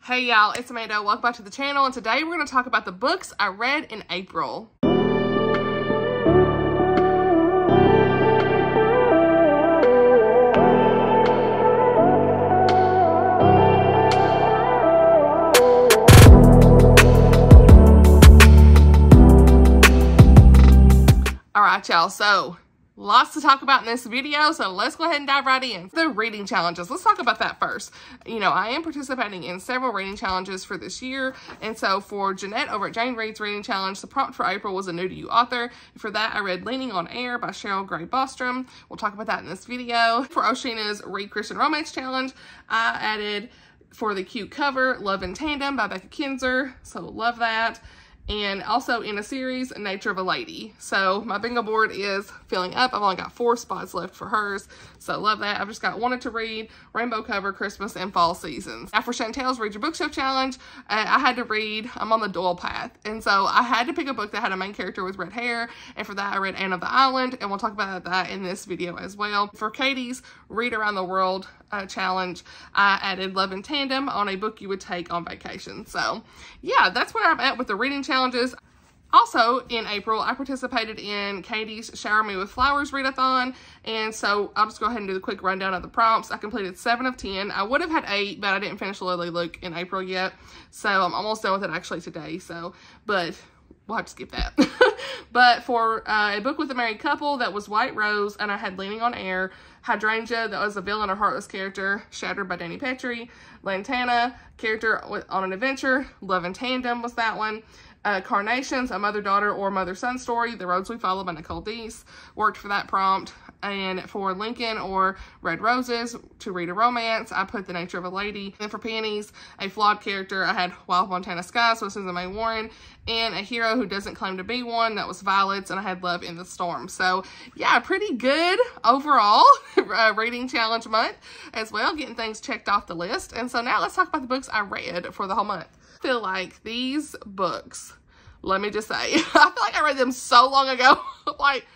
Hey y'all, it's Amanda. Welcome back to the channel, and today we're going to talk about the books I read in April. Alright y'all, so lots to talk about in this video, so let's go ahead and dive right in. The reading challenges, let's talk about that first. You know, I am participating in several reading challenges for this year, and so for Jeanette over at Jane Reads Reading Challenge, the prompt for April was a new to you author. For that, I read Leaning on Air by Cheryl Bostrom. We'll talk about that in this video. For Oceana's Read Kristin Romance Challenge, I added for the cute cover, Love in Tandem by Becca Kinzer, so love that. And also in a series, Nature of a Lady. So my bingo board is filling up. I've only got 4 spots left for hers. So love that. I've just got Wanted to Read, Rainbow Cover, Christmas, and Fall Seasons. Now for Chantel's Read Your Bookshelf Challenge, I had to read, I'm on the Doyle path. And so I had to pick a book that had a main character with red hair. And for that, I read Anne of the Island. And we'll talk about that in this video as well. For Katie's Read Around the World challenge, I added Love in Tandem on a book you would take on vacation. So yeah, that's where I'm at with the reading challenges. Also in April, I participated in Katie's Shower Me with Flowers readathon, and so I'll just go ahead and do the quick rundown of the prompts. I completed 7 of 10. I would have had 8, but I didn't finish Lily Luke in April yet, so I'm almost done with it actually today. So, but we'll have to skip that. But for a book with a married couple, that was White Rose, and I had Leaning on Air. Hydrangea, that was a villain or heartless character, Shattered by Dani Pettrey. Lantana, character on an adventure, Love in Tandem was that one. Carnations, a mother-daughter or mother-son story, The Roads We Follow by Nicole Deese, worked for that prompt. And for Lincoln or Red Roses, to read a romance, I put The Nature of a Lady. And for Pennies, a flawed character, I had Wild Montana Sky, so Susan May Warren, and a hero who doesn't claim to be one, that was Violets, and I had Love in the Storm. So yeah, pretty good overall reading challenge month as well, getting things checked off the list. And so now let's talk about the books I read for the whole month. I feel like these books, let me just say, I feel like I read them so long ago. Like,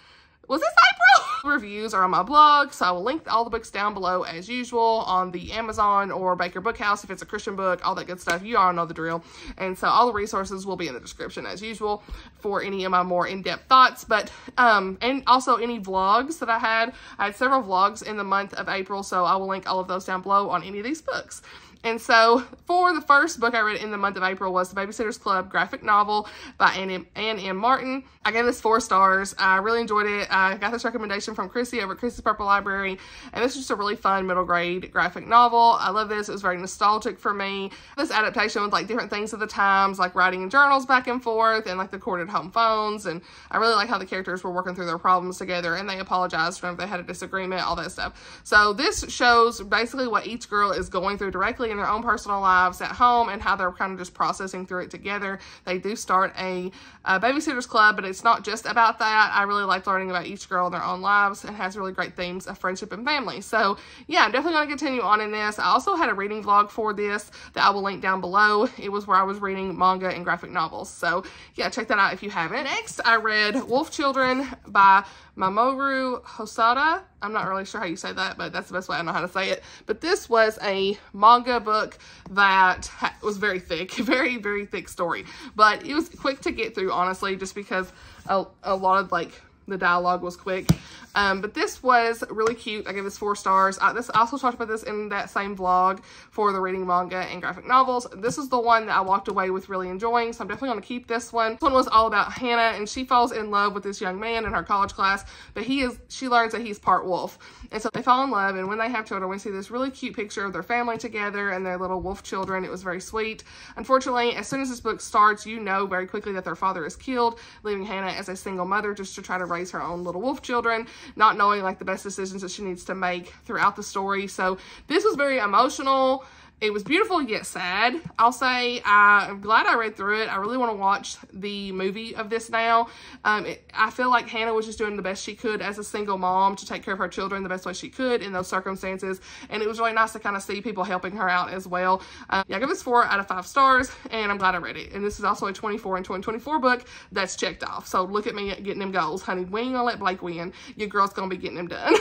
was this April? Reviews are on my blog, so I will link all the books down below as usual on the Amazon or Baker Bookhouse if it's a Christian book, all that good stuff. You all know the drill. And so all the resources will be in the description as usual for any of my more in-depth thoughts. But, and also any vlogs that I had. I had several vlogs in the month of April, so I will link all of those down below on any of these books. And so for the first book I read in the month of April was The Babysitters Club graphic novel by Anne M. Martin. I gave this 4 stars. I really enjoyed it. I got this recommendation from Chrissy over at Chrissy's Purple Library, and this is just a really fun middle grade graphic novel. I love this. It was very nostalgic for me. This adaptation with like different things of the times, like writing in journals back and forth and like the corded home phones, and I really like how the characters were working through their problems together, and they apologized whenever they had a disagreement, all that stuff. So this shows basically what each girl is going through directly in their own personal lives at home and how they're kind of just processing through it together. They do start a babysitters club, but it's not just about that. I really like learning about each girl in their own lives, and has really great themes of friendship and family. So yeah, I'm definitely going to continue on in this. I also had a reading vlog for this that I will link down below. It was where I was reading manga and graphic novels. So yeah, check that out if you haven't. Next, I read Wolf Children by Mamoru Hosoda. I'm not really sure how you say that, but that's the best way I know how to say it. But this was a manga book that was very thick, very, very thick story. But it was quick to get through, honestly, just because a lot of like the dialogue was quick. But this was really cute. I gave this 4 stars. I also talked about this in that same vlog for the reading manga and graphic novels. This is the one that I walked away with really enjoying, so I'm definitely going to keep this one. This one was all about Hannah, and she falls in love with this young man in her college class, but she learns that he's part wolf. And so they fall in love, and when they have children, we see this really cute picture of their family together and their little wolf children. It was very sweet. Unfortunately, as soon as this book starts, you know very quickly that their father is killed, leaving Hannah as a single mother just to try to raise her own little wolf children, not knowing like the best decisions that she needs to make throughout the story. So this was very emotional. It was beautiful yet sad. I'll say I'm glad I read through it. I really want to watch the movie of this now. I feel like Hannah was just doing the best she could as a single mom to take care of her children the best way she could in those circumstances. And it was really nice to kind of see people helping her out as well. Yeah, I give this 4 out of 5 stars, and I'm glad I read it. And this is also a 24 and 2024 book that's checked off. So look at me getting them goals, honey. We ain't gonna let Blake win. Your girl's gonna be getting them done.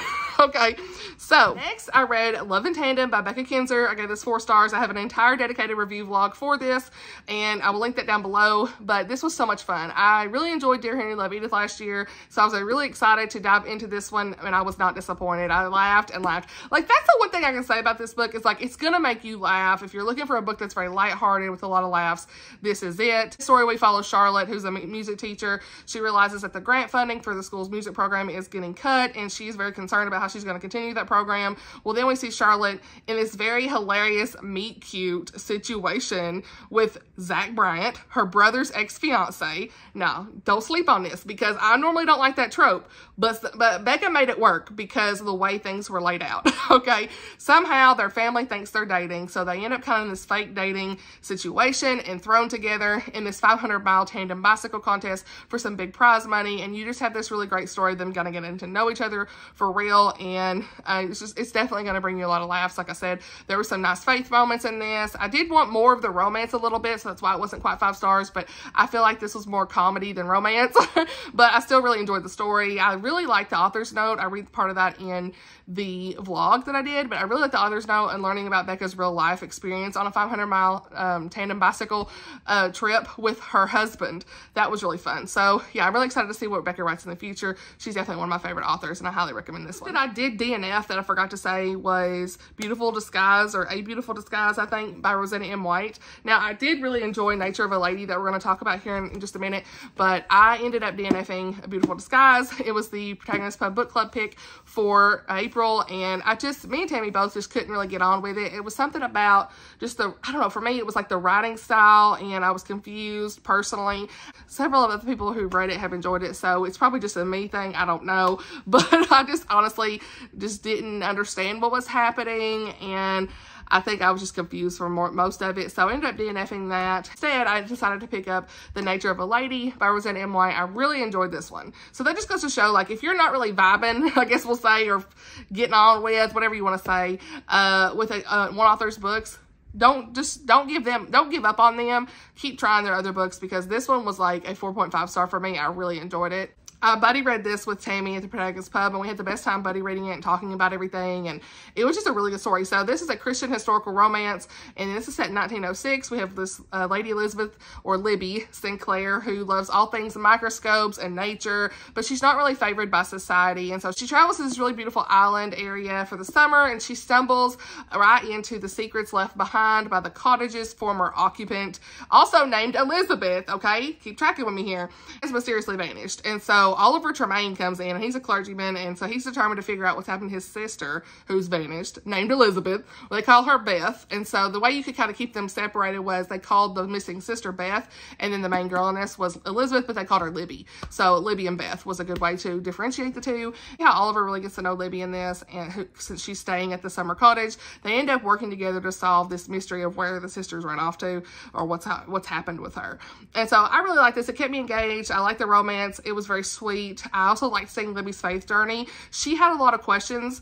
Okay, so next I read Love in Tandem by Becca Kinzer. I gave this 4 stars. I have an entire dedicated review vlog for this, and I will link that down below, but this was so much fun. I really enjoyed Dear Henry, Love Edith last year, so I was really excited to dive into this one, and I was not disappointed. I laughed and laughed. Like, that's the one thing I can say about this book is, like, it's gonna make you laugh. If you're looking for a book that's very lighthearted with a lot of laughs, this is it. The story, we follow Charlotte, who's a music teacher. She realizes that the grant funding for the school's music program is getting cut, and she's very concerned about how she's going to continue that program. Well, then we see Charlotte in this very hilarious meet cute situation with Zach Bryant, her brother's ex-fiance. Now, don't sleep on this, because I normally don't like that trope, but Becca made it work because of the way things were laid out. Okay, somehow their family thinks they're dating, so they end up kind of in this fake dating situation and thrown together in this 500-mile tandem bicycle contest for some big prize money, and you just have this really great story of them kind of getting to know each other for real, and it's definitely going to bring you a lot of laughs. Like I said, there were some nice faith moments in this. I did want more of the romance a little bit, so that's why it wasn't quite 5 stars, but I feel like this was more comedy than romance, but I still really enjoyed the story. I really liked the author's note. I read part of that in the vlog that I did, but I really liked the author's note and learning about Becca's real life experience on a 500-mile tandem bicycle trip with her husband. That was really fun. So yeah, I'm really excited to see what Becca writes in the future. She's definitely one of my favorite authors, and I highly recommend this one. That I did DNF that I forgot to say was Beautiful Disguise, or A Beautiful Disguise, I think, by Roseanna M. White. Now, I did really enjoy Nature of a Lady that we're going to talk about here in just a minute, but I ended up DNFing A Beautiful Disguise. It was the Protagonist Pub Book Club pick for April, and me and Tammy both just couldn't really get on with it. It was something about just I don't know, for me, it was like the writing style, and I was confused personally. Several of the people who read it have enjoyed it, so it's probably just a me thing, I don't know, but I just honestly just didn't understand what was happening, and I think I was just confused for most of it, so I ended up DNFing that. Instead, I decided to pick up The Nature of a Lady by Roseanna M. White. I really enjoyed this one. So that just goes to show, like, if you're not really vibing, I guess we'll say, or getting on with, whatever you want to say, with one author's books, don't give up on them. Keep trying their other books, because this one was like a 4.5 star for me. I really enjoyed it. Buddy read this with Tammy at the Protagonist Pub, and we had the best time Buddy reading it and talking about everything, and it was just a really good story. So this is a Christian historical romance, and this is set in 1906. We have this Lady Elizabeth, or Libby Sinclair, who loves all things microscopes and nature, but she's not really favored by society, and so she travels to this really beautiful island area for the summer, and she stumbles right into the secrets left behind by the cottage's former occupant, also named Elizabeth. Okay, keep tracking with me here. Has mysteriously vanished, and so Oliver Tremaine comes in, and he's a clergyman, and so he's determined to figure out what's happened to his sister, who's vanished, named Elizabeth. Well, they call her Beth, and so the way you could kind of keep them separated was they called the missing sister Beth, and then the main girl in this was Elizabeth, but they called her Libby. So Libby and Beth was a good way to differentiate the two. Yeah, Oliver really gets to know Libby in this, and since she's staying at the summer cottage, they end up working together to solve this mystery of where the sisters ran off to, or what's happened with her. And so I really like this. It kept me engaged. I like the romance. It was very sweet. I also liked seeing Libby's faith journey. She had a lot of questions,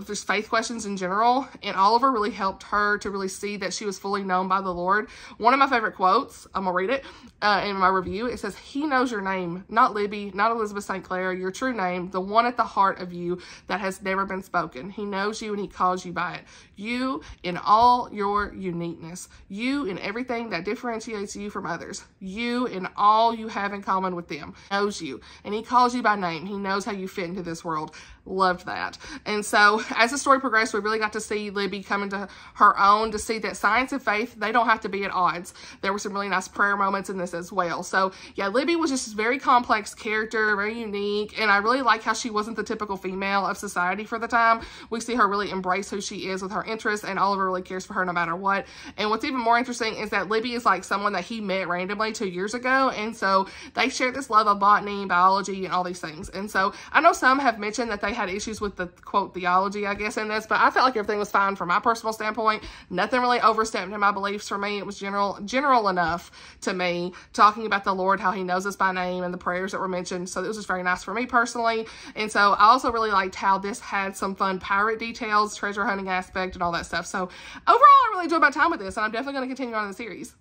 just faith questions in general, and Oliver really helped her to really see that she was fully known by the Lord. One of my favorite quotes, I'm gonna read it in my review. It says, "He knows your name, not Libby, not Elizabeth St. Clair, your true name, the one at the heart of you that has never been spoken. He knows you and he calls you by it. You in all your uniqueness. You in everything that differentiates you from others. You in all you have in common with them. He knows you and he calls you by name. He knows how you fit into this world." Loved that. And so as the story progressed, we really got to see Libby come into her own, to see that science and faith, they don't have to be at odds. There were some really nice prayer moments in this as well. So yeah, Libby was just a very complex character, very unique, and I really like how she wasn't the typical female of society for the time. We see her really embrace who she is with her interests, and Oliver really cares for her no matter what. And what's even more interesting is that Libby is like someone that he met randomly 2 years ago, and so they share this love of botany, biology, and all these things. And so I know some have mentioned that they had issues with the quote theology, I guess, in this, but I felt like everything was fine from my personal standpoint. Nothing really overstepped in my beliefs for me. It was general enough to me, talking about the Lord, how he knows us by name, and the prayers that were mentioned. So it was just very nice for me personally. And so I also really liked how this had some fun pirate details, treasure hunting aspect, and all that stuff. So overall, I really enjoyed my time with this, and I'm definitely going to continue on in the series.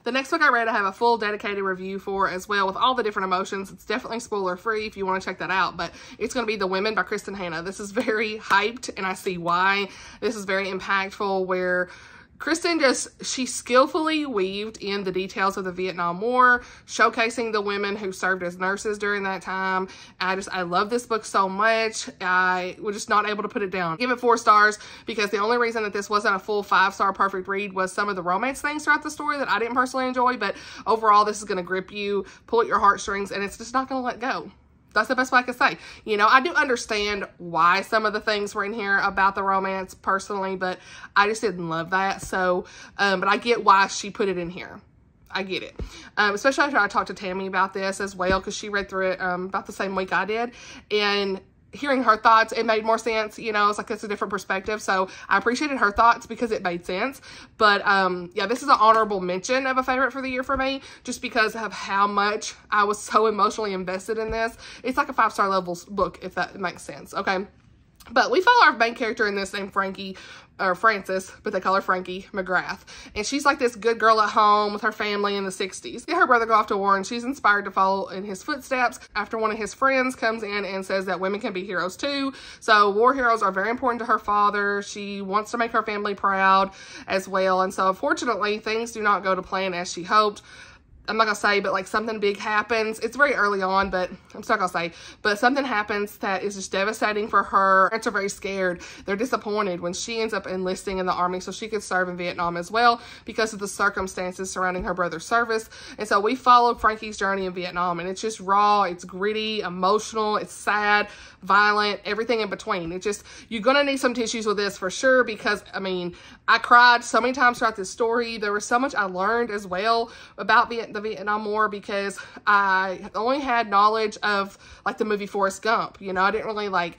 The next book I read, I have a full dedicated review for as well with all the different emotions. It's definitely spoiler free if you want to check that out, but it's going to be The Women by Kristin Hannah. This is very hyped, and I see why. This is very impactful, where Kristin she skillfully weaved in the details of the Vietnam War, showcasing the women who served as nurses during that time. I love this book so much. I was just not able to put it down. Give it 4 stars because the only reason that this wasn't a full 5-star perfect read was some of the romance things throughout the story that I didn't personally enjoy, but overall this is going to grip you, pull at your heartstrings, and it's just not going to let go. That's the best way I could say. You know, I do understand why some of the things were in here about the romance personally, but I just didn't love that. So, but I get why she put it in here. I get it. Especially after I talked to Tammy about this as well, because she read through it about the same week I did. And hearing her thoughts, it made more sense. You know, it's like, it's a different perspective. So I appreciated her thoughts because it made sense. But yeah, this is an honorable mention of a favorite for the year for me, just because of how much I was so emotionally invested in this. It's like a 5-star level book, if that makes sense. Okay. But we follow our main character in this named Frankie, or Frances, but they call her Frankie McGrath. And she's like this good girl at home with her family in the 60s. Her brother go off to war, and she's inspired to follow in his footsteps after one of his friends comes in and says that women can be heroes too. So war heroes are very important to her father. She wants to make her family proud as well. And so unfortunately, things do not go to plan as she hoped. I'm not gonna say, but like something big happens. It's very early on, but I'm still gonna say, but something happens that is just devastating for her. Parents are very scared. They're disappointed when she ends up enlisting in the army so she could serve in Vietnam as well because of the circumstances surrounding her brother's service. And so we follow Frankie's journey in Vietnam, and it's just raw, it's gritty, emotional, it's sad, violent, everything in between. It's just, you're gonna need some tissues with this for sure, because I mean, I cried so many times throughout this story. There was so much I learned as well about the Vietnam War, because I only had knowledge of like the movie Forrest Gump. You know, I didn't really I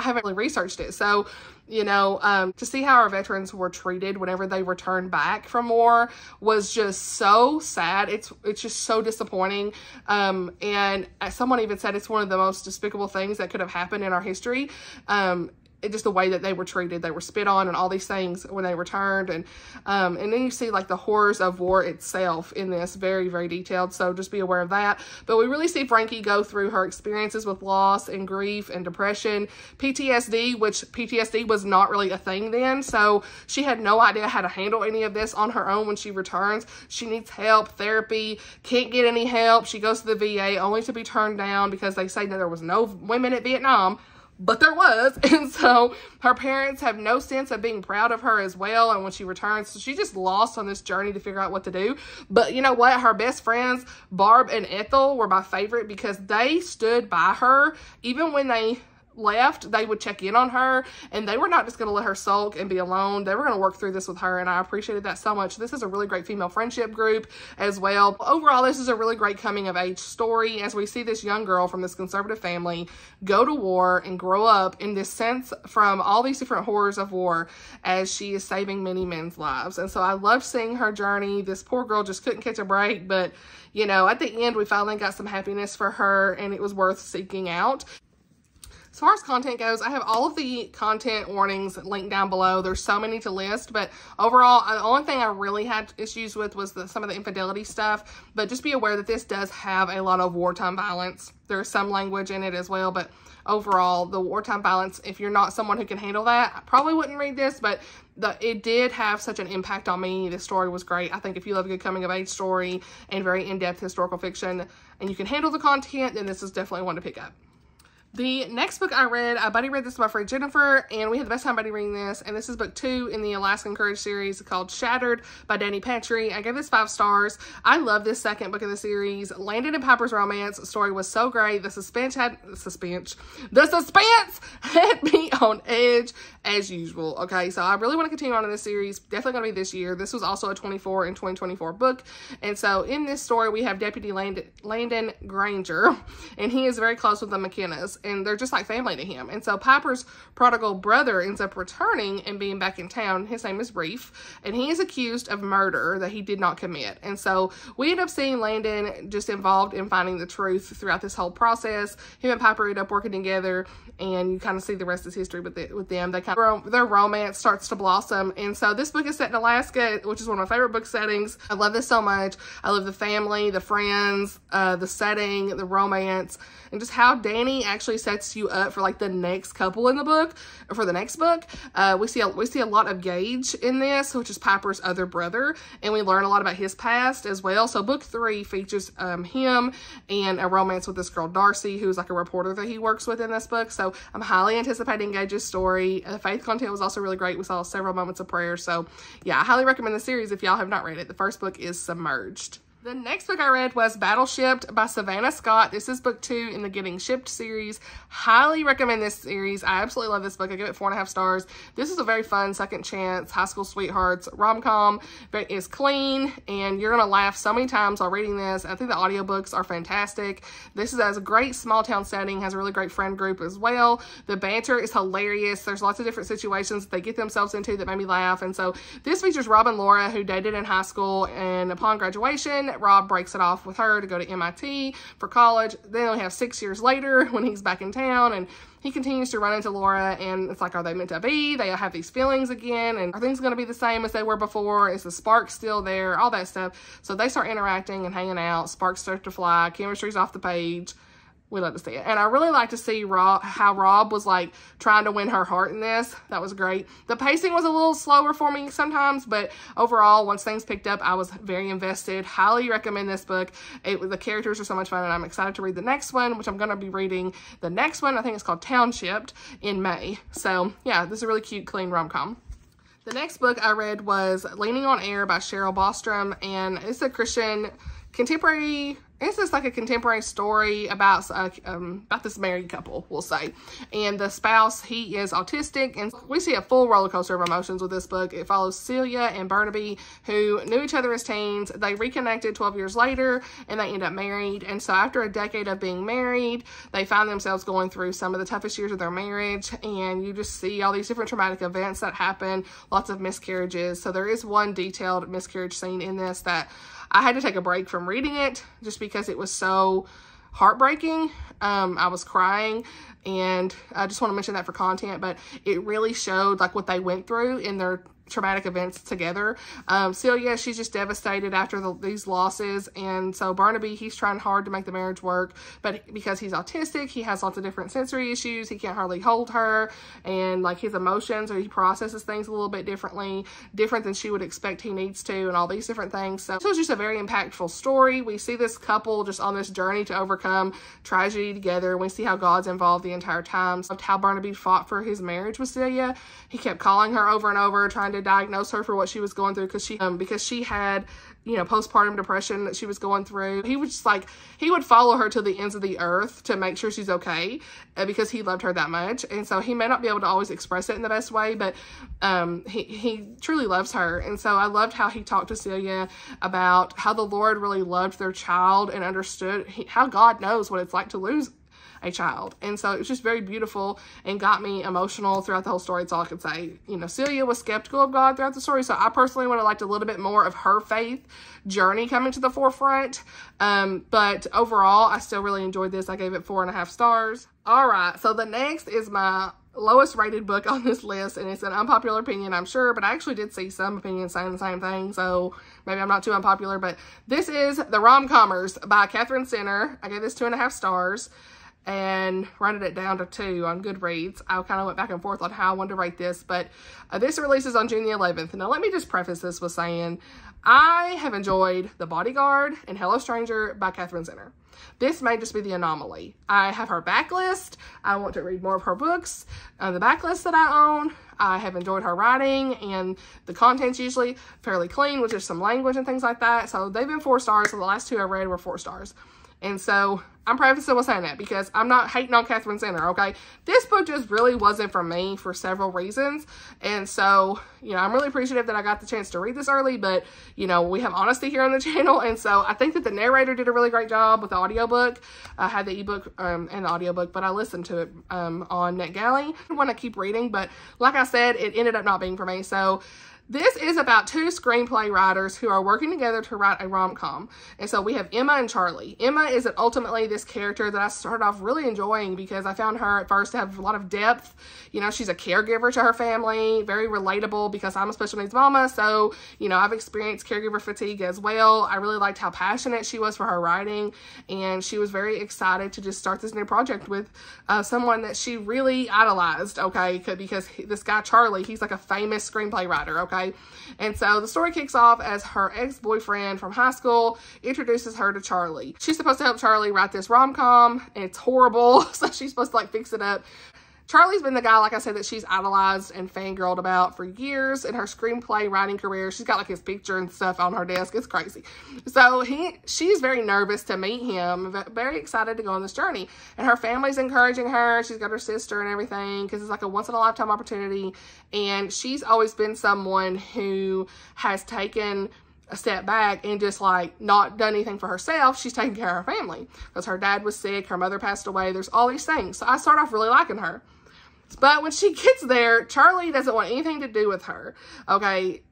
haven't really researched it. So, you know, to see how our veterans were treated whenever they returned back from war was just so sad. It's just so disappointing. And as someone even said, it's one of the most despicable things that could have happened in our history. Just the way that they were treated, they were spit on and all these things when they returned. And then you see like the horrors of war itself in this, very, very detailed. So just be aware of that. But we really see Frankie go through her experiences with loss and grief and depression, PTSD, which PTSD was not really a thing then. So she had no idea how to handle any of this on her own when she returns. She needs help, therapy, can't get any help. She goes to the VA only to be turned down because they say that there was no women at Vietnam. But there was, and so her parents have no sense of being proud of her as well, and when she returns, so she just lost on this journey to figure out what to do. But you know what? Her best friends, Barb and Ethel, were my favorite because they stood by her. Even when they left, they would check in on her, and they were not just going to let her sulk and be alone. They were going to work through this with her, and I appreciated that so much. This is a really great female friendship group as well. Overall, this is a really great coming of age story as we see this young girl from this conservative family go to war and grow up in this sense from all these different horrors of war as she is saving many men's lives. And so I love seeing her journey. This poor girl just couldn't catch a break, but you know, at the end, we finally got some happiness for her, and it was worth seeking out. As far as content goes, I have all of the content warnings linked down below. There's so many to list, but overall, the only thing I really had issues with was some of the infidelity stuff. But just be aware that this does have a lot of wartime violence. There's some language in it as well, but overall, the wartime violence, if you're not someone who can handle that, I probably wouldn't read this, but it did have such an impact on me. The story was great. I think if you love a good coming-of-age story and very in-depth historical fiction, and you can handle the content, then this is definitely one to pick up. The next book I read, I buddy read this with my friend Jennifer, and we had the best time buddy reading this, and this is book 2 in the Alaskan Courage series called Shattered by Dani Pettrey. I gave this 5 stars. I love this second book in the series. Landon and Piper's romance story was so great. The suspense had me on edge as usual. Okay, so I really want to continue on in this series. Definitely going to be this year. This was also a 24 and 2024 book, and so in this story we have Deputy Landon Granger, and he is very close with the McKennas. and they're just like family to him. And so Piper's prodigal brother ends up returning and being back in town. His name is Reef, and he is accused of murder that he did not commit. And so we end up seeing Landon just involved in finding the truth throughout this whole process. Him and Piper end up working together, and you kind of see the rest is history with them. They kind of, their romance starts to blossom. And so this book is set in Alaska, which is one of my favorite book settings. I love this so much. I love the family, the friends, the setting, the romance, and just how Dani actually sets you up for like the next couple in the book, or for the next book. We see a lot of Gage in this, which is Piper's other brother, and we learn a lot about his past as well. So book 3 features him and a romance with this girl Darcy, who's like a reporter that he works with in this book. So I'm highly anticipating Gage's story. The faith content was also really great. We saw several moments of prayer. So yeah, I highly recommend the series if y'all have not read it. The first book is Submerged. The next book I read was Battleshipped by Savannah Scott. This is book 2 in the Getting Shipped series. Highly recommend this series. I absolutely love this book. I give it 4.5 stars. This is a very fun second chance high school sweethearts rom-com. It is clean, and you're going to laugh so many times while reading this. I think the audiobooks are fantastic. This has a great small town setting, has a really great friend group as well. The banter is hilarious. There's lots of different situations that they get themselves into that made me laugh. And so this features Rob and Laura, who dated in high school, and upon graduation, Rob breaks it off with her to go to MIT for college. Then we have 6 years later when he's back in town, and he continues to run into Laura, and it's like, are they meant to be? They have these feelings again, and are things going to be the same as they were before? Is the spark still there? All that stuff. So they start interacting and hanging out. Sparks start to fly. Chemistry's off the page. We love to see it. And I really like to see how Rob was like trying to win her heart in this. That was great. The pacing was a little slower for me sometimes, but overall, once things picked up, I was very invested. Highly recommend this book. The characters are so much fun, and I'm excited to read the next one, which I'm going to be reading the next one. I think it's called Townshipped in May. So yeah, this is a really cute, clean rom-com. The next book I read was Leaning on Air by Cheryl Bostrom, and it's a Christian contemporary. It's just like a contemporary story about this married couple, we'll say. And the spouse, he is autistic, and we see a full roller coaster of emotions with this book. It follows Celia and Burnaby, who knew each other as teens. They reconnected 12 years later, and they end up married. And so after a decade of being married, they find themselves going through some of the toughest years of their marriage, and you just see all these different traumatic events that happen, lots of miscarriages. So there is one detailed miscarriage scene in this that I had to take a break from reading it just because it was so heartbreaking. I was crying, and I just want to mention that for content, but it really showed like what they went through in their traumatic events together. Celia, she's just devastated after these losses, and so Burnaby, he's trying hard to make the marriage work, but because he's autistic, he has lots of different sensory issues. He can't hardly hold her, and like his emotions, or he processes things a little bit differently, different than she would expect he needs to, and all these different things. So this was just a very impactful story. We see this couple just on this journey to overcome tragedy together. We see how God's involved the entire time. So how Burnaby fought for his marriage with Celia. He kept calling her over and over, trying to diagnose her for what she was going through, because she had, you know, postpartum depression that she was going through. He was just like, he would follow her to the ends of the earth to make sure she's okay, because he loved her that much. And so he may not be able to always express it in the best way, but he truly loves her. And so I loved how he talked to Celia about how the Lord really loved their child and understood how God knows what it's like to lose a child. And so it was just very beautiful and got me emotional throughout the whole story. That's all I could say. You know, Celia was skeptical of God throughout the story, so I personally would have liked a little bit more of her faith journey coming to the forefront. But overall, I still really enjoyed this. I gave it 4.5 stars. All right, so the next is my lowest rated book on this list, and it's an unpopular opinion, I'm sure, but I actually did see some opinions saying the same thing, so maybe I'm not too unpopular. But this is the Rom Commers by Katherine. I gave this 2.5 stars. And rated it down to 2 on Goodreads. I kind of went back and forth on how I wanted to rate this, but this releases on June the 11th. Now, let me just preface this with saying I have enjoyed The Bodyguard and Hello Stranger by Katherine. This may just be the anomaly. I have her backlist. I want to read more of her books. The backlist that I own, I have enjoyed her writing, and the content's usually fairly clean, with just some language and things like that. So they've been 4 stars, so the last 2 I read were 4 stars. And so I'm prefacing with saying that because I'm not hating on Katherine Center, okay? This book just really wasn't for me for several reasons. And so, you know, I'm really appreciative that I got the chance to read this early, but, you know, we have honesty here on the channel. And so I think that the narrator did a really great job with the audiobook. I had the ebook and the audiobook, but I listened to it on NetGalley. I want to keep reading, but like I said, it ended up not being for me. So this is about two screenplay writers who are working together to write a rom-com. And so we have Emma and Charlie. Emma is ultimately this character that I started off really enjoying because I found her at first to have a lot of depth. You know, she's a caregiver to her family, very relatable because I'm a special needs mama. So, you know, I've experienced caregiver fatigue as well. I really liked how passionate she was for her writing. And she was very excited to just start this new project with someone that she really idolized, okay? Because this guy, Charlie, he's like a famous screenplay writer, okay? And so the story kicks off as her ex-boyfriend from high school introduces her to Charlie. She's supposed to help Charlie write this rom-com, and it's horrible, so she's supposed to like fix it up. Charlie's been the guy, like I said, that she's idolized and fangirled about for years in her screenplay writing career. She's got like his picture and stuff on her desk. It's crazy. So she's very nervous to meet him, but very excited to go on this journey. And her family's encouraging her. She's got her sister and everything because it's like a once-in-a-lifetime opportunity. And she's always been someone who has taken a step back and just like not done anything for herself. She's taking care of her family because her dad was sick, her mother passed away. There's all these things. So I start off really liking her. But when she gets there, Charlie doesn't want anything to do with her, okay?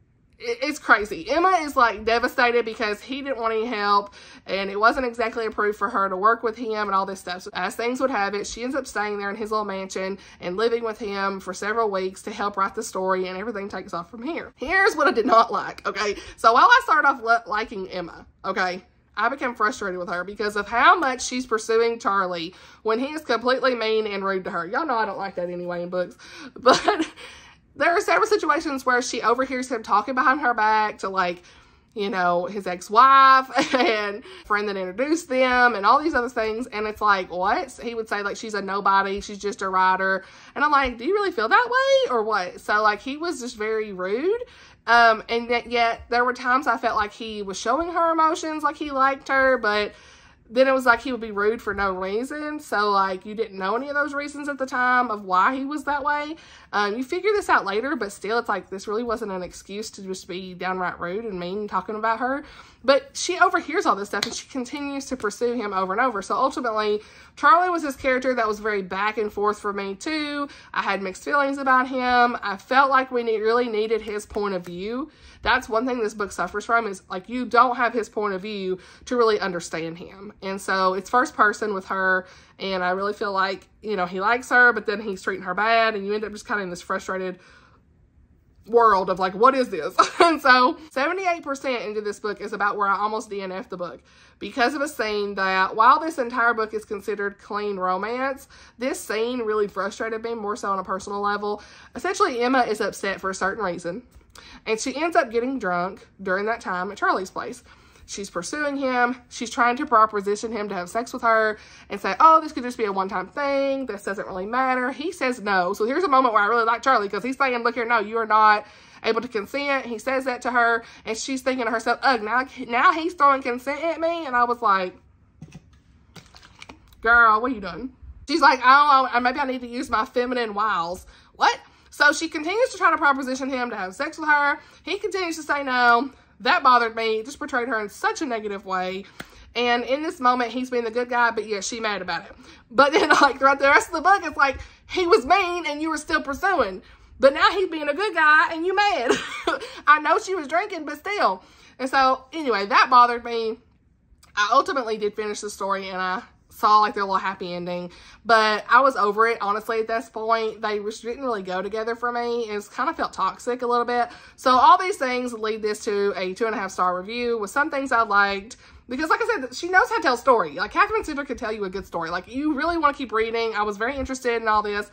It's crazy. Emma is like devastated because he didn't want any help and it wasn't exactly approved for her to work with him and all this stuff. So as things would have it, she ends up staying there in his little mansion and living with him for several weeks to help write the story, and everything takes off from here. Here's what I did not like, okay? So while I started off liking Emma, okay, I became frustrated with her because of how much she's pursuing Charlie when he is completely mean and rude to her. Y'all know I don't like that anyway in books. But there are several situations where she overhears him talking behind her back to, like, you know, his ex-wife and friend that introduced them and all these other things. And it's like, what? He would say, like, she's a nobody. She's just a writer. And I'm like, do you really feel that way or what? So, like, he was just very rude. And yet there were times I felt like he was showing her emotions, like he liked her, but then it was like he would be rude for no reason. So, like, you didn't know any of those reasons at the time of why he was that way. You figure this out later, but still, it's like this really wasn't an excuse to just be downright rude and mean talking about her. But she overhears all this stuff and she continues to pursue him over and over. So ultimately, Charlie was this character that was very back and forth for me too. I had mixed feelings about him. I felt like we really needed his point of view. That's one thing this book suffers from, is like you don't have his point of view to really understand him. And so it's first person with her, and I really feel like, you know, he likes her, but then he's treating her bad, and you end up just kind of in this frustrated world of like, what is this? And so 78% into this book is about where I almost DNF'd the book because of a scene that, while this entire book is considered clean romance, this scene really frustrated me more so on a personal level. Essentially, Emma is upset for a certain reason, and she ends up getting drunk during that time at Charlie's place. She's pursuing him. She's trying to proposition him to have sex with her and say, oh, this could just be a one-time thing. This doesn't really matter. He says no. So here's a moment where I really like Charlie because he's saying, look here, no, you are not able to consent. He says that to her, and she's thinking to herself, ugh, now he's throwing consent at me. And I was like, girl, what are you doing? She's like, oh, maybe I need to use my feminine wiles. What? So she continues to try to proposition him to have sex with her. He continues to say no. That bothered me. It just portrayed her in such a negative way. And in this moment, he's being the good guy, but yeah, she mad about it. But then, like, throughout the rest of the book, it's like, he was mean and you were still pursuing. But now he's being a good guy and you mad. I know she was drinking, but still. And so, anyway, that bothered me. I ultimately did finish the story, and I saw like their little happy ending, but I was over it, honestly, at this point. They just didn't really go together for me. It was kind of felt toxic a little bit. So all these things lead this to a 2.5-star review with some things I liked, because like I said, she knows how to tell a story. Like, Katherine Center could tell you a good story. Like, you really want to keep reading. I was very interested in all this,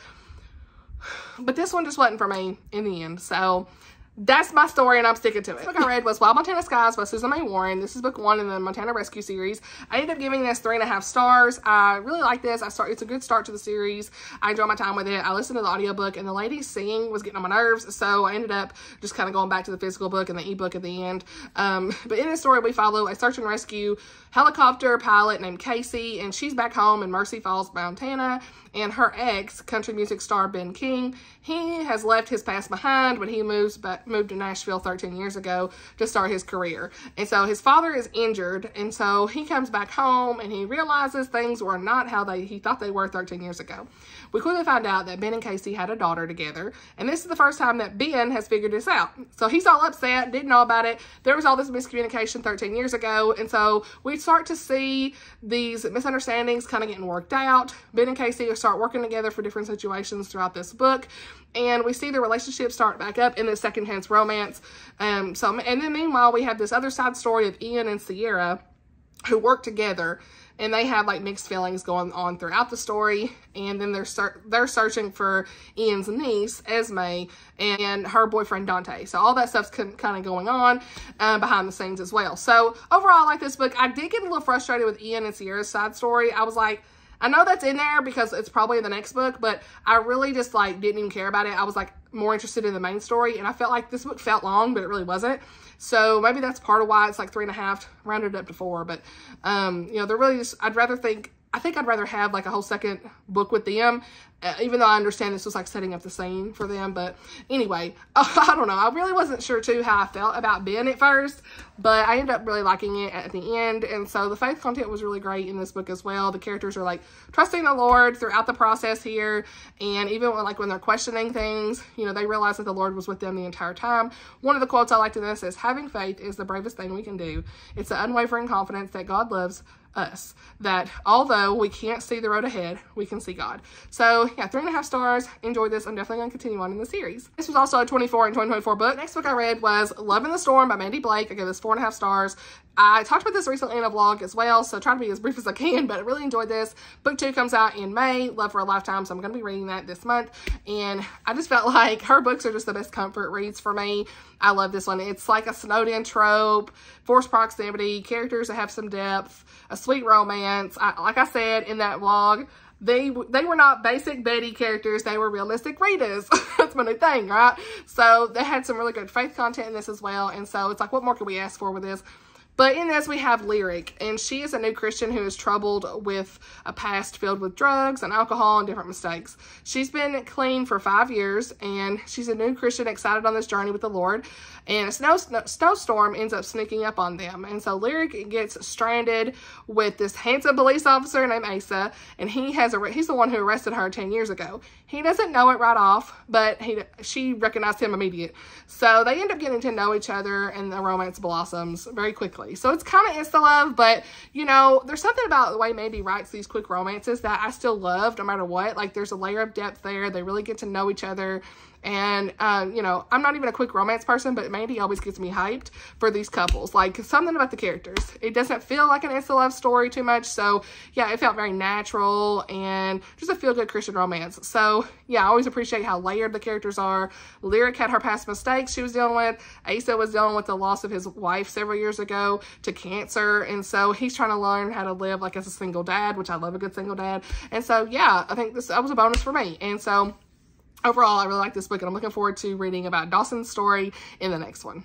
but this one just wasn't for me in the end. So that's my story, and I'm sticking to it. The book I read was Wild Montana Skies by Susan May Warren. This is book 1 in the Montana Rescue series. I ended up giving this 3.5 stars. I really like this. It's a good start to the series. I enjoy my time with it. I listened to the audiobook, and the lady singing was getting on my nerves, so I ended up just kind of going back to the physical book and the ebook at the end. But in this story, we follow a search and rescue helicopter pilot named Casey, and she's back home in Mercy Falls, Montana, and her ex, country music star Ben King, he has left his past behind when he moved to Nashville 13 years ago to start his career. And so his father is injured, and so he comes back home and he realizes things were not how he thought they were 13 years ago. We quickly find out that Ben and Casey had a daughter together, and this is the first time that Ben has figured this out. So he's all upset, didn't know about it. There was all this miscommunication 13 years ago, and so we start to see these misunderstandings kind of getting worked out. Ben and Casey start working together for different situations throughout this book, and we see the relationship start back up in this second-chance romance. And then meanwhile, we have this other side story of Ian and Sierra who work together, and they have like mixed feelings going on throughout the story. And then they're searching for Ian's niece, Esme, and her boyfriend, Dante. So all that stuff's kind of going on behind the scenes as well. So overall, I like this book. I did get a little frustrated with Ian and Sierra's side story. I was like, I know that's in there because it's probably in the next book, but I really just like didn't even care about it. I was like more interested in the main story, and I felt like this book felt long, but it really wasn't. So maybe that's part of why it's like 3.5, rounded up to 4. But you know, they're really just, I think I'd rather have like a whole second book with them, even though I understand this was like setting up the scene for them. But anyway, I don't know. I really wasn't sure too how I felt about Ben at first, but I ended up really liking it at the end. And so the faith content was really great in this book as well. The characters are like trusting the Lord throughout the process here. And even when they're questioning things, you know, they realize that the Lord was with them the entire time. One of the quotes I liked in this is, "Having faith is the bravest thing we can do. It's the unwavering confidence that God loves us, that although we can't see the road ahead, we can see God." So yeah, 3.5 stars. Enjoyed this. I'm definitely going to continue on in the series. This was also a 24 and 2024 book. Next book I read was Love in the Storm by Mandi Blake. I gave this 4.5 stars. I talked about this recently in a vlog as well, so try to be as brief as I can, but I really enjoyed this. Book 2 comes out in May, Love for a Lifetime, so I'm going to be reading that this month. And I just felt like her books are just the best comfort reads for me. I love this one. It's like a snowed-in trope, forced proximity, characters that have some depth, a sweet romance. Like I said in that vlog, they were not basic Betty characters. They were realistic Ritas. That's my new thing, right? So they had some really good faith content in this as well. And so it's like, what more could we ask for with this? But in this, we have Lyric, and she is a new Christian who is troubled with a past filled with drugs and alcohol and different mistakes. She's been clean for 5 years, and she's a new Christian excited on this journey with the Lord, and a snowstorm ends up sneaking up on them. And so Lyric gets stranded with this handsome police officer named Asa, and he's the one who arrested her 10 years ago. He doesn't know it right off, but she recognized him immediate. So they end up getting to know each other, and the romance blossoms very quickly. So it's kind of insta-love, but, you know, there's something about the way Mandi writes these quick romances that I still love no matter what. Like, there's a layer of depth there. They really get to know each other. And, you know, I'm not even a quick romance person, but Mandi always gets me hyped for these couples. Like, something about the characters. It doesn't feel like an insta-love story too much. So, yeah, it felt very natural and just a feel-good Christian romance. So, yeah, I always appreciate how layered the characters are. Lyric had her past mistakes she was dealing with. Asa was dealing with the loss of his wife several years ago to cancer. And so he's trying to learn how to live like as a single dad, which I love a good single dad. And so, yeah, I think that was a bonus for me. And so, overall, I really like this book, and I'm looking forward to reading about Dawson's story in the next one.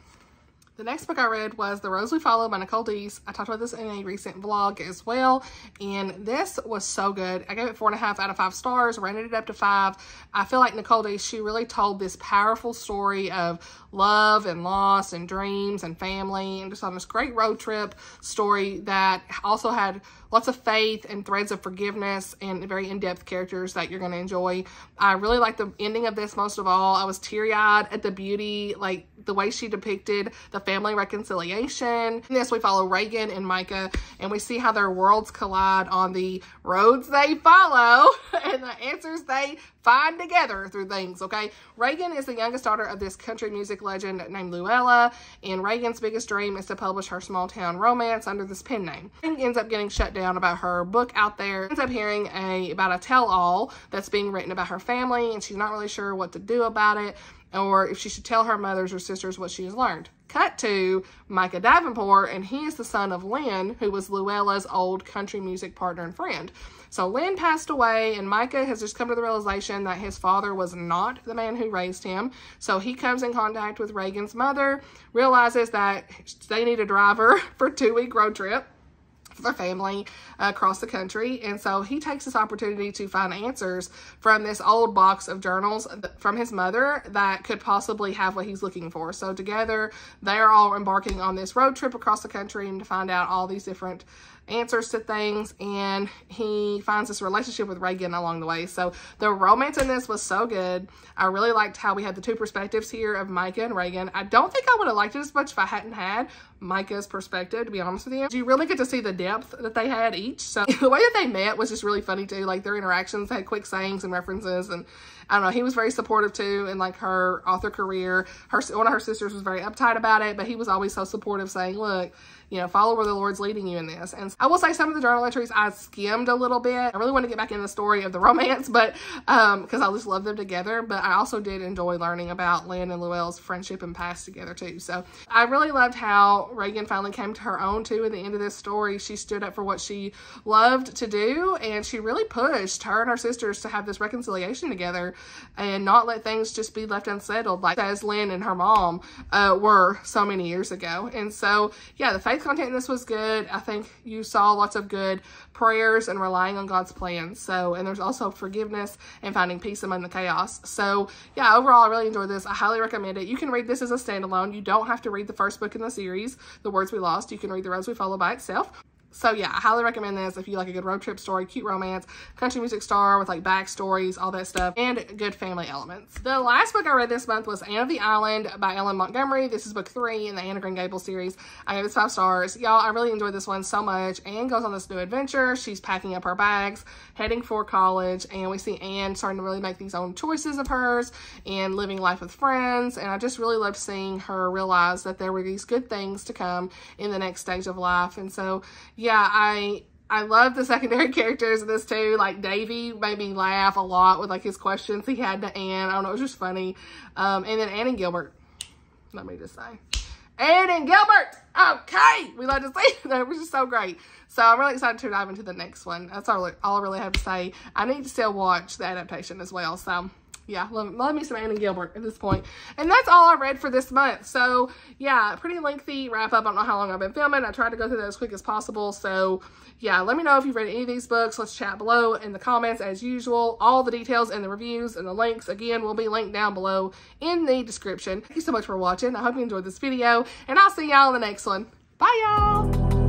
The next book I read was The Rose We Follow by Nicole Deese. I talked about this in a recent vlog as well, and this was so good. I gave it 4.5 out of 5 stars, rounded it up to 5. I feel like Nicole Deese, she really told this powerful story of love and loss and dreams and family, and just on this great road trip story that also had lots of faith and threads of forgiveness and very in-depth characters that you're going to enjoy. I really like the ending of this most of all. I was teary-eyed at the beauty, like the way she depicted the family reconciliation. In this, we follow Reagan and Micah, and we see how their worlds collide on the roads they follow and the answers they find together through things, okay? Reagan is the youngest daughter of this country music legend named Luella, and Reagan's biggest dream is to publish her small town romance under this pen name. Reagan ends up getting shut down about her book out there, ends up hearing about a tell-all that's being written about her family, and she's not really sure what to do about it. or if she should tell her mothers or sisters what she has learned. Cut to Micah Davenport, and he is the son of Lynn, who was Luella's old country music partner and friend. So Lynn passed away, and Micah has just come to the realization that his father was not the man who raised him. So he comes in contact with Reagan's mother, realizes that they need a driver for a 2-week road trip for their family across the country. And so he takes this opportunity to find answers from this old box of journals from his mother that could possibly have what he's looking for. So together, they are all embarking on this road trip across the country and to find out all these different answers to things, and he finds this relationship with Reagan along the way. So the romance in this was so good. I really liked how we had the two perspectives here of Micah and Reagan. I don't think I would have liked it as much if I hadn't had Micah's perspective, to be honest with you. You really get to see the depth that they had each. So the way that they met was just really funny too. Like their interactions had quick sayings and references, and I don't know, he was very supportive too in like her author career. One of her sisters was very uptight about it, but he was always so supportive, saying, look, you know, follow where the Lord's leading you in this. And I will say some of the journal entries I skimmed a little bit. I really want to get back in the story of the romance, but because I just love them together. But I also did enjoy learning about Lynn and Luella's friendship and past together too. So I really loved how Reagan finally came to her own too in the end of this story. She stood up for what she loved to do, and she really pushed her and her sisters to have this reconciliation together and not let things just be left unsettled, like as Lynn and her mom were so many years ago. And so, yeah, the faith content in this was good. I think you saw lots of good prayers and relying on God's plans. So, and there's also forgiveness and finding peace among the chaos. So, yeah, overall, I really enjoyed this. I highly recommend it. You can read this as a standalone. You don't have to read the first book in the series, The Words We Lost. You can read The Roads We Follow by itself. So yeah, I highly recommend this if you like a good road trip story, cute romance, country music star with like backstories, all that stuff, and good family elements. The last book I read this month was Anne of the Island by Ellen Montgomery. This is book 3 in the Anne of Green Gables series. I gave this 5 stars. Y'all, I really enjoyed this one so much. Anne goes on this new adventure. She's packing up her bags, heading for college, and we see Anne starting to really make these own choices of hers and living life with friends. And I just really loved seeing her realize that there were these good things to come in the next stage of life. And so, yeah, I love the secondary characters in this too. Like Davy made me laugh a lot with like his questions he had to Anne. I don't know, it was just funny. And then Anne and Gilbert. Let me just say. Anne and Gilbert! Okay! We love to see that. It was just so great. So I'm really excited to dive into the next one. That's all I really have to say. I need to still watch the adaptation as well. So yeah, love me some Anne and Gilbert at this point. And that's all I read for this month. So yeah, pretty lengthy wrap up. I don't know how long I've been filming. I tried to go through that as quick as possible. So yeah, let me know if you've read any of these books. Let's chat below in the comments as usual. All the details and the reviews and the links, again, will be linked down below in the description. Thank you so much for watching. I hope you enjoyed this video, and I'll see y'all in the next one. Bye, y'all.